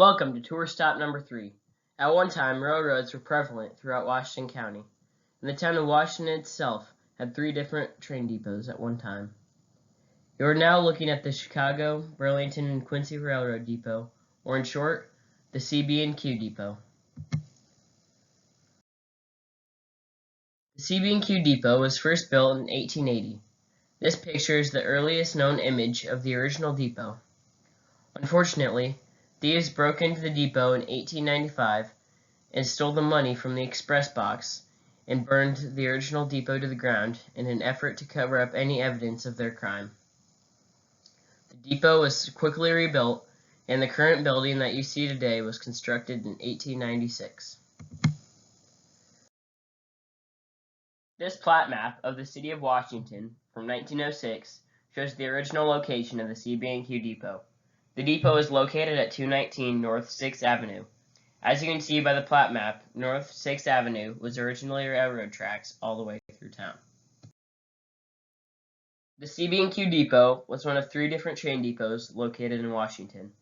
Welcome to tour stop number 3. At one time, railroads were prevalent throughout Washington County, and the town of Washington itself had 3 different train depots at one time. You are now looking at the Chicago, Burlington, and Quincy Railroad Depot, or in short, the CB&Q Depot. The CB&Q Depot was first built in 1880. This picture is the earliest known image of the original depot. Unfortunately, thieves broke into the depot in 1895 and stole the money from the express box and burned the original depot to the ground in an effort to cover up any evidence of their crime. The depot was quickly rebuilt, and the current building that you see today was constructed in 1896. This plat map of the city of Washington from 1906 shows the original location of the CB&Q Depot. The depot is located at 219 North 6th Avenue. As you can see by the plat map, North 6th Avenue was originally railroad tracks all the way through town. The CB&Q Depot was one of 3 different train depots located in Washington.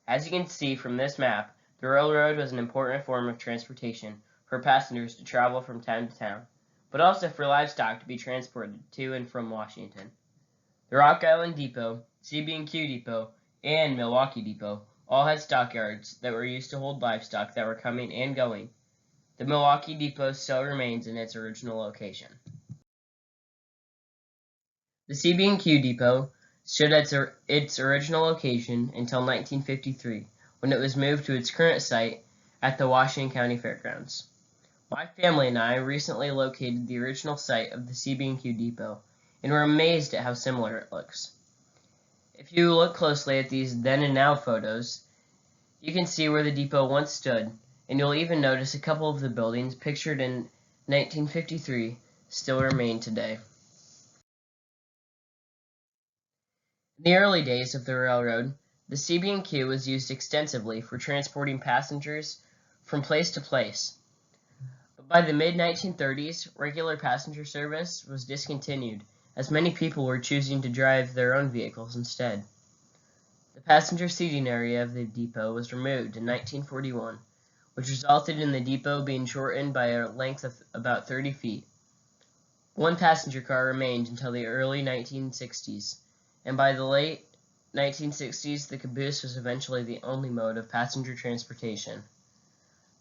As you can see from this map, the railroad was an important form of transportation for passengers to travel from town to town, but also for livestock to be transported to and from Washington. The Rock Island Depot, CB&Q Depot, and Milwaukee Depot all had stockyards that were used to hold livestock that were coming and going. The Milwaukee Depot still remains in its original location. The CB&Q Depot stood at its original location until 1953, when it was moved to its current site at the Washington County Fairgrounds. My family and I recently located the original site of the CB&Q Depot, and were amazed at how similar it looks. If you look closely at these then and now photos, you can see where the depot once stood, and you'll even notice a couple of the buildings pictured in 1953 still remain today. In the early days of the railroad, the CB&Q was used extensively for transporting passengers from place to place. But by the mid-1930s, regular passenger service was discontinued, as many people were choosing to drive their own vehicles instead. The passenger seating area of the depot was removed in 1941, which resulted in the depot being shortened by a length of about 30 feet. One passenger car remained until the early 1960s, and by the late 1960s, the caboose was eventually the only mode of passenger transportation.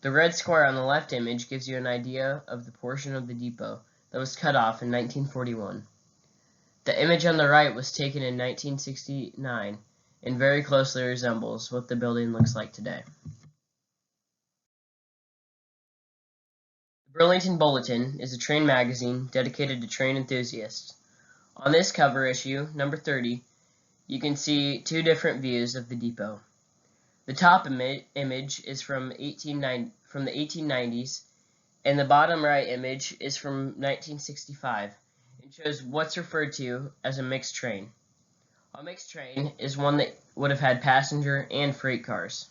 The red square on the left image gives you an idea of the portion of the depot that was cut off in 1941. The image on the right was taken in 1969 and very closely resembles what the building looks like today. The Burlington Bulletin is a train magazine dedicated to train enthusiasts. On this cover issue, number 30, you can see 2 different views of the depot. The top image is from the 1890s, and the bottom right image is from 1965. It shows what's referred to as a mixed train. A mixed train is one that would have had passenger and freight cars.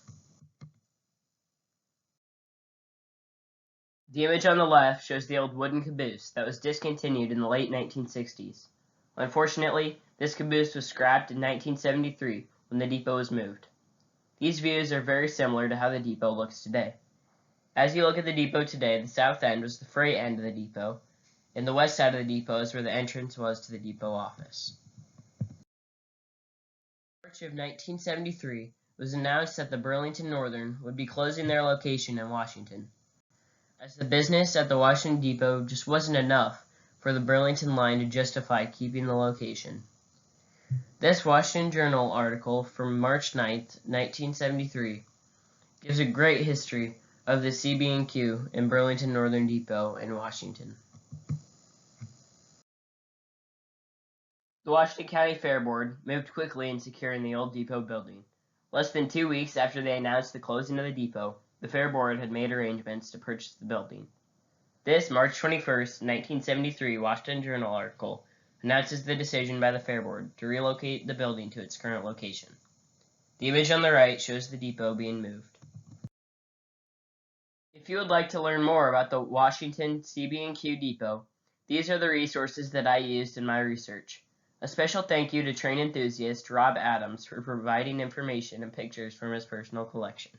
The image on the left shows the old wooden caboose that was discontinued in the late 1960s. Unfortunately, this caboose was scrapped in 1973 when the depot was moved. These views are very similar to how the depot looks today. As you look at the depot today, the south end was the freight end of the depot, and the west side of the depot is where the entrance was to the depot office. In March of 1973, it was announced that the Burlington Northern would be closing their location in Washington, as the business at the Washington Depot just wasn't enough for the Burlington line to justify keeping the location. This Washington Journal article from March 9, 1973, gives a great history of the CB&Q and Burlington Northern Depot in Washington. The Washington County Fair Board moved quickly in securing the old depot building. Less than 2 weeks after they announced the closing of the depot, the Fair Board had made arrangements to purchase the building. This March 21, 1973 Washington Journal article announces the decision by the Fair Board to relocate the building to its current location. The image on the right shows the depot being moved. If you would like to learn more about the Washington CB&Q Depot, these are the resources that I used in my research. A special thank you to train enthusiast Rob Adams for providing information and pictures from his personal collection.